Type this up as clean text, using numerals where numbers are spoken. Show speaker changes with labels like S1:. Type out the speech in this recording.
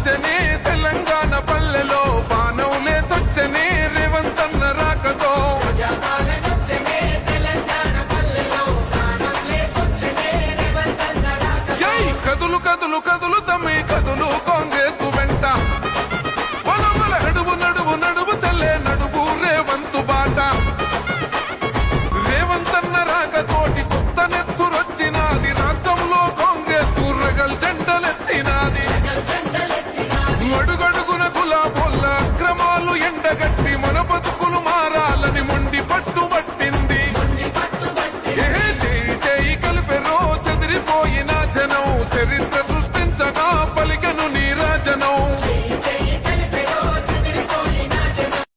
S1: వచ్చనే తెలంగాణ పల్లెలో బాణంలే సొచ్చనే రేవంత్ అన్న రాకతో కదులు కదులు కదులు తమ్మి కదులు